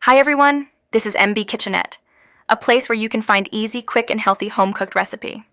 Hi everyone, this is MB Kitchenette, a place where you can find easy, quick, and healthy home-cooked recipe.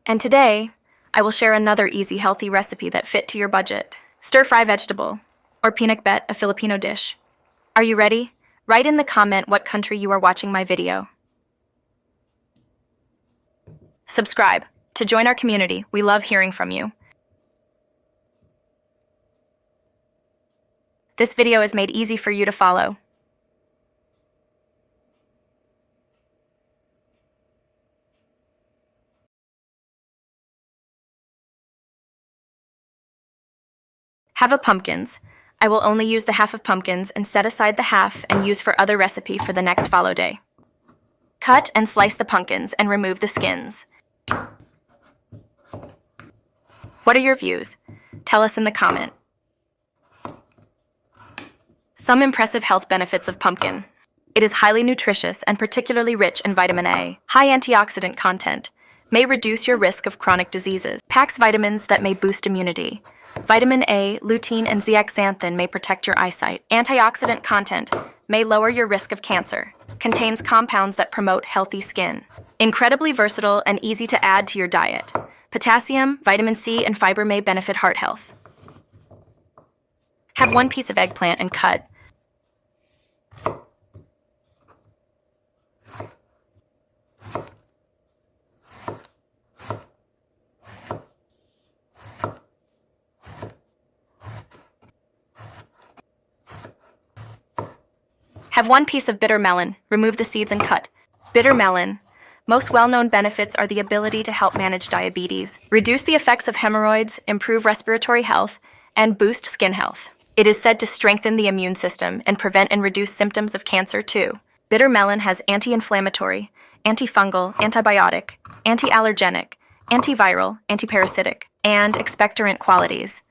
And today, I will share another easy, healthy recipe that fit to your budget. Stir-fry vegetable, or Pinakbet, a Filipino dish. Are you ready? Write in the comment what country you are watching my video. Subscribe to join our community. We love hearing from you. This video is made easy for you to follow. Half of pumpkins. I will only use the half of pumpkins and set aside the half and use for other recipe for the next follow day. Cut and slice the pumpkins and remove the skins. What are your views? Tell us in the comment. Some impressive health benefits of pumpkin. It is highly nutritious and particularly rich in vitamin A. High antioxidant content. May reduce your risk of chronic diseases. Packs vitamins that may boost immunity. Vitamin A, lutein, and zeaxanthin may protect your eyesight. Antioxidant content may lower your risk of cancer. Contains compounds that promote healthy skin. Incredibly versatile and easy to add to your diet. Potassium, vitamin C, and fiber may benefit heart health. Have one piece of eggplant and cut. Have one piece of bitter melon, remove the seeds and cut. Bitter melon. Most well-known benefits are the ability to help manage diabetes, reduce the effects of hemorrhoids, improve respiratory health, and boost skin health. It is said to strengthen the immune system and prevent and reduce symptoms of cancer too. Bitter melon has anti-inflammatory, antifungal, antibiotic, anti-allergenic, antiviral, antiparasitic, and expectorant qualities.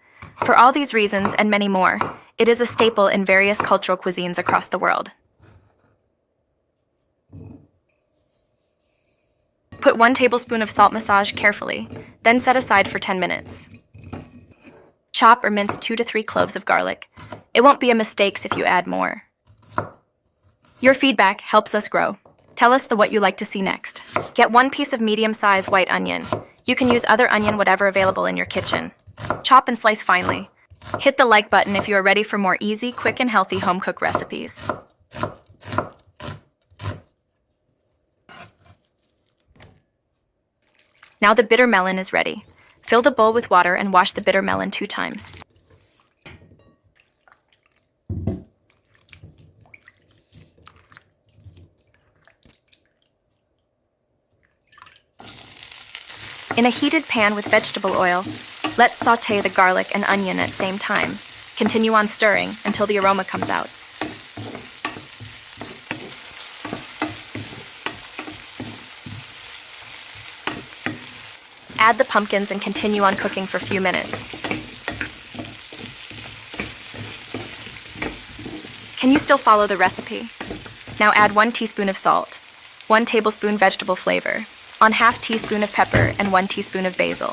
For all these reasons and many more, it is a staple in various cultural cuisines across the world. Put 1 tablespoon of salt massage carefully, then set aside for 10 minutes. Chop or mince 2 to 3 cloves of garlic. It won't be a mistake if you add more. Your feedback helps us grow. Tell us what you like to see next. Get 1 piece of medium-sized white onion. You can use other onion whatever available in your kitchen. Chop and slice finely. Hit the like button if you are ready for more easy, quick, and healthy home-cooked recipes. Now the bitter melon is ready. Fill the bowl with water and wash the bitter melon 2 times. In a heated pan with vegetable oil, let's sauté the garlic and onion at the same time. Continue on stirring until the aroma comes out. Add the pumpkins and continue on cooking for a few minutes. Can you still follow the recipe? Now add 1 teaspoon of salt, 1 tablespoon vegetable flavor, on half teaspoon of pepper and 1 teaspoon of basil.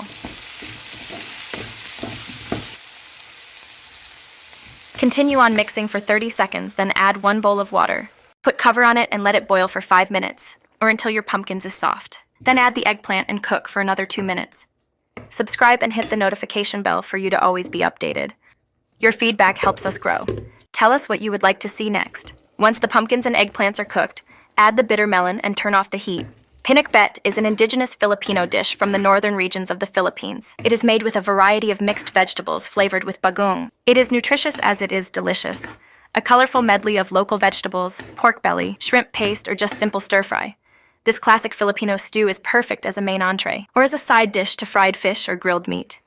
Continue on mixing for 30 seconds, then add 1 bowl of water. Put cover on it and let it boil for 5 minutes, or until your pumpkins is soft. Then add the eggplant and cook for another 2 minutes. Subscribe and hit the notification bell for you to always be updated. Your feedback helps us grow. Tell us what you would like to see next. Once the pumpkins and eggplants are cooked, add the bitter melon and turn off the heat. Pinakbet is an indigenous Filipino dish from the northern regions of the Philippines. It is made with a variety of mixed vegetables flavored with bagoong. It is nutritious as it is delicious. A colorful medley of local vegetables, pork belly, shrimp paste, or just simple stir-fry. This classic Filipino stew is perfect as a main entree, or as a side dish to fried fish or grilled meat.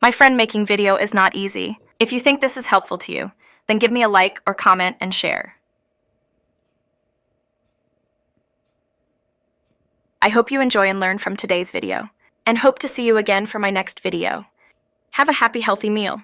My friend, making video is not easy. If you think this is helpful to you, then give me a like or comment and share. I hope you enjoy and learn from today's video, and hope to see you again for my next video. Have a happy, healthy meal.